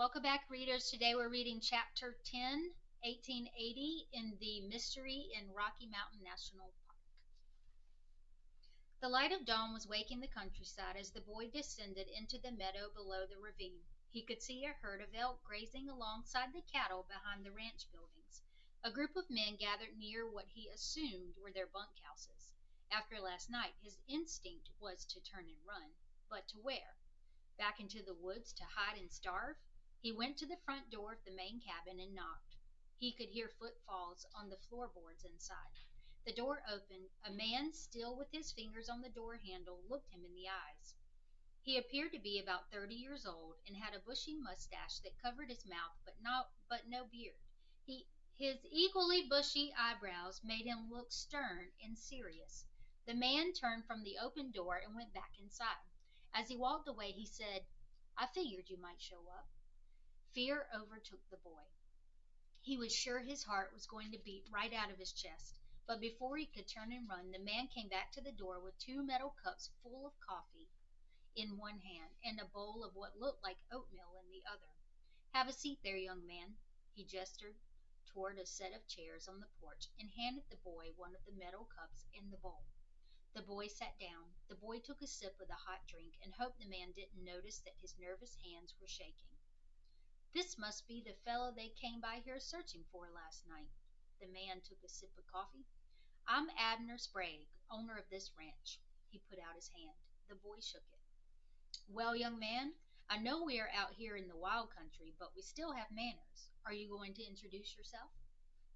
Welcome back, readers. Today we're reading Chapter 10, 1880, in the Mystery in Rocky Mountain National Park. The light of dawn was waking the countryside as the boy descended into the meadow below the ravine. He could see a herd of elk grazing alongside the cattle behind the ranch buildings. A group of men gathered near what he assumed were their bunkhouses. After last night, his instinct was to turn and run. But to where? Back into the woods to hide and starve? He went to the front door of the main cabin and knocked. He could hear footfalls on the floorboards inside. The door opened. A man, still with his fingers on the door handle, looked him in the eyes. He appeared to be about 30 years old and had a bushy mustache that covered his mouth but no beard. His equally bushy eyebrows made him look stern and serious. The man turned from the open door and went back inside. As he walked away, he said, "I figured you might show up." Fear overtook the boy. He was sure his heart was going to beat right out of his chest. But before he could turn and run, the man came back to the door with 2 metal cups full of coffee in one hand and a bowl of what looked like oatmeal in the other. "Have a seat there, young man." He gestured toward a set of chairs on the porch and handed the boy one of the metal cups and the bowl. The boy sat down. The boy took a sip of the hot drink and hoped the man didn't notice that his nervous hands were shaking. "This must be the fellow they came by here searching for last night." The man took a sip of coffee. "I'm Abner Sprague, owner of this ranch." He put out his hand. The boy shook it. "Well, young man, I know we are out here in the wild country, but we still have manners. Are you going to introduce yourself?"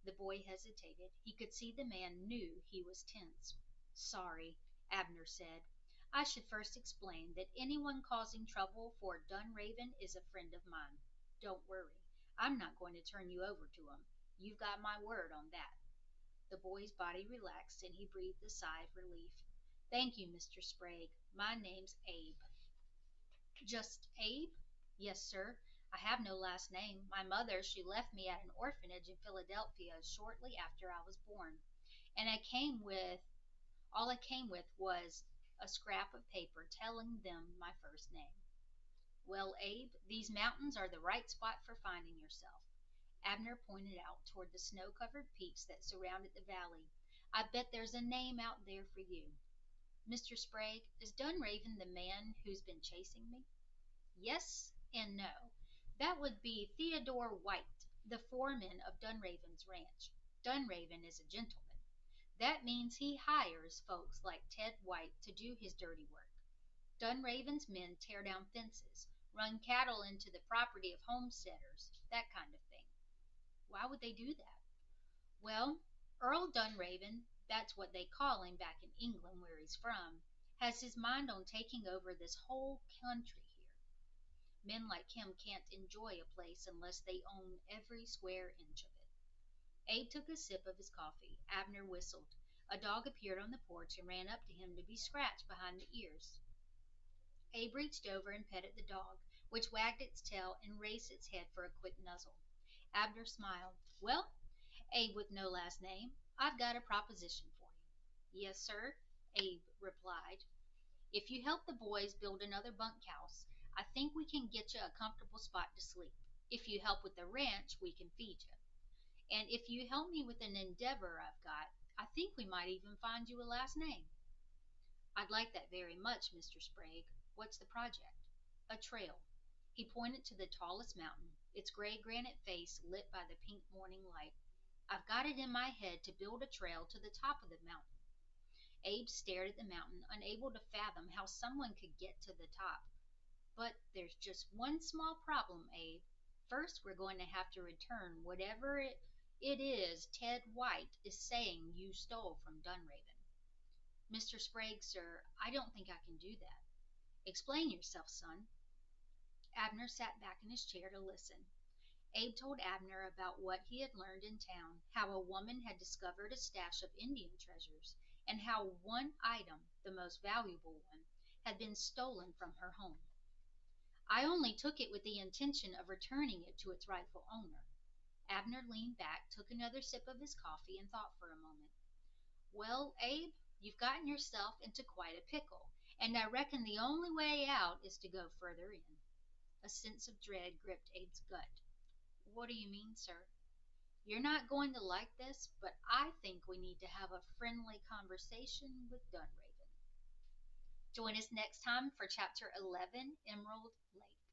The boy hesitated. He could see the man knew he was tense. "Sorry," Abner said. "I should first explain that anyone causing trouble for Dunraven is a friend of mine. Don't worry. I'm not going to turn you over to him. You've got my word on that." The boy's body relaxed and he breathed a sigh of relief. "Thank you, Mr. Sprague. My name's Abe." "Just Abe?" "Yes, sir. I have no last name. My mother, she left me at an orphanage in Philadelphia shortly after I was born. And all I came with was a scrap of paper telling them my first name." "Well, Abe, these mountains are the right spot for finding yourself." Abner pointed out toward the snow-covered peaks that surrounded the valley. "I bet there's a name out there for you." "Mr. Sprague, is Dunraven the man who's been chasing me?" "Yes and no. That would be Theodore White, the foreman of Dunraven's ranch. Dunraven is a gentleman. That means he hires folks like Ted White to do his dirty work. Dunraven's men tear down fences, run cattle into the property of homesteaders, that kind of thing." "Why would they do that?" "Well, Earl Dunraven, that's what they call him back in England where he's from, has his mind on taking over this whole country here. Men like him can't enjoy a place unless they own every square inch of it." Abe took a sip of his coffee. Abner whistled. A dog appeared on the porch and ran up to him to be scratched behind the ears. Abe reached over and petted the dog, which wagged its tail and raised its head for a quick nuzzle. Abner smiled. "Well, Abe with no last name, I've got a proposition for you." "Yes, sir," Abe replied. "If you help the boys build another bunkhouse, I think we can get you a comfortable spot to sleep. If you help with the ranch, we can feed you. And if you help me with an endeavor I've got, I think we might even find you a last name." "I'd like that very much, Mr. Sprague. What's the project?" "A trail." He pointed to the tallest mountain, its gray granite face lit by the pink morning light. "I've got it in my head to build a trail to the top of the mountain." Abe stared at the mountain, unable to fathom how someone could get to the top. "But there's just one small problem, Abe. First, we're going to have to return whatever it is Ted White is saying you stole from Dunraven." "Mr. Sprague, sir, I don't think I can do that." "Explain yourself, son." Abner sat back in his chair to listen. Abe told Abner about what he had learned in town, how a woman had discovered a stash of Indian treasures, and how one item, the most valuable one, had been stolen from her home. "I only took it with the intention of returning it to its rightful owner." Abner leaned back, took another sip of his coffee, and thought for a moment. "Well, Abe, you've gotten yourself into quite a pickle, and I reckon the only way out is to go further in." A sense of dread gripped Abe's gut. What do you mean, sir? You're not going to like this, but I think we need to have a friendly conversation with Dunraven. Join us next time for Chapter 11, Emerald Lake.